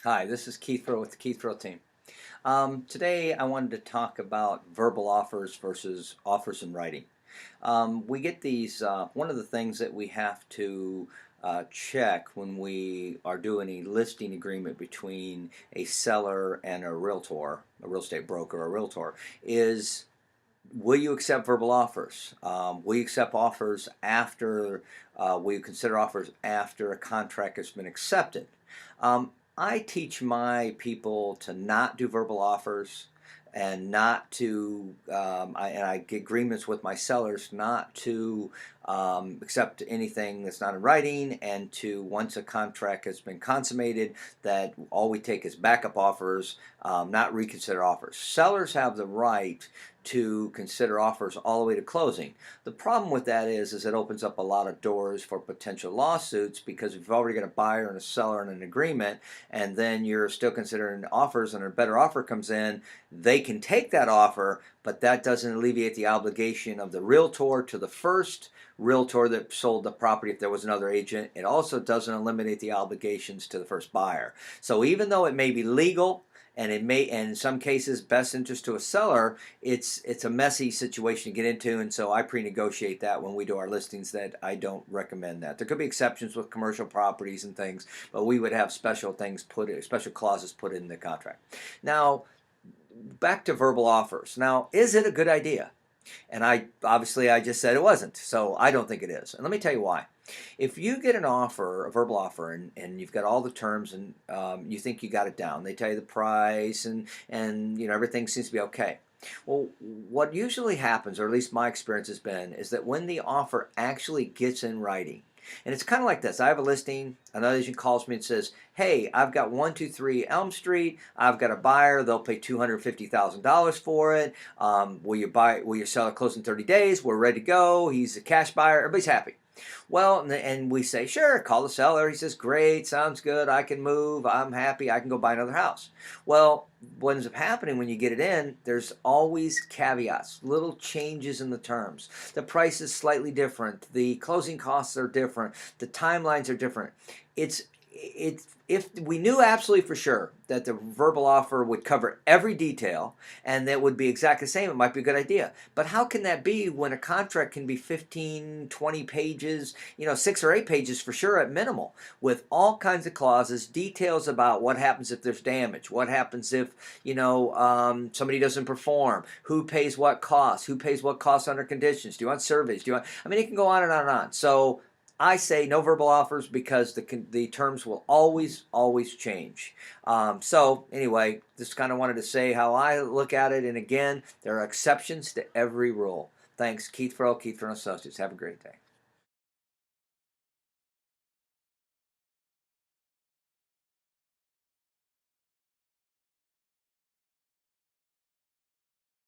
Hi, this is Keith Furrow with the Keith Furrow team. Today I wanted to talk about verbal offers versus offers in writing. We get these, one of the things that we have to check when we are doing a listing agreement between a seller and a realtor, a real estate broker, or a realtor, is will you accept verbal offers? Will you accept offers after, will you consider offers after a contract has been accepted? Um, I teach my people to not do verbal offers and not to, and I get agreements with my sellers not to accept anything that's not in writing, and to, once a contract has been consummated, that all we take is backup offers, not reconsider offers. Sellers have the right to consider offers all the way to closing. The problem with that is it opens up a lot of doors for potential lawsuits, because if you've already got a buyer and a seller and an agreement, and then you're still considering offers and a better offer comes in, they can take that offer, but that doesn't alleviate the obligation of the realtor to the first realtor that sold the property if there was another agent. It also doesn't eliminate the obligations to the first buyer. So even though it may be legal, and it may, and in some cases, best interest to a seller, it's a messy situation to get into, and so I pre-negotiate that when we do our listings, that I don't recommend that. There could be exceptions with commercial properties and things, but we would have special clauses put in the contract. Now, back to verbal offers. Now, is it a good idea? And I just said it wasn't, so I don't think it is. And let me tell you why. If you get an offer, a verbal offer, and you've got all the terms, and you think you got it down, they tell you the price, and you know everything seems to be okay. Well, what usually happens, or at least my experience has been, is that when the offer actually gets in writing, and it's kind of like this. I have a listing. Another agent calls me and says, hey, I've got 123 Elm Street. I've got a buyer. They'll pay $250,000 for it. Will you sell it close in 30 days? We're ready to go. He's a cash buyer. Everybody's happy. Well, and we say, sure, call the seller. He says, great, sounds good. I can move. I'm happy. I can go buy another house. Well, what ends up happening when you get it in, there's always caveats, little changes in the terms. The price is slightly different. The closing costs are different. The timelines are different. If we knew absolutely for sure that the verbal offer would cover every detail and that would be exactly the same, it might be a good idea. But how can that be when a contract can be 15, 20 pages, 6 or 8 pages for sure at minimal, with all kinds of clauses, details about what happens if there's damage, what happens if, somebody doesn't perform, who pays what costs under conditions, do you want surveys, it can go on and on and on. So I say no verbal offers, because the terms will always change. So anyway, just kind of wanted to say how I look at it. And again, there are exceptions to every rule. Thanks, Keith Furrow and Associates. Have a great day.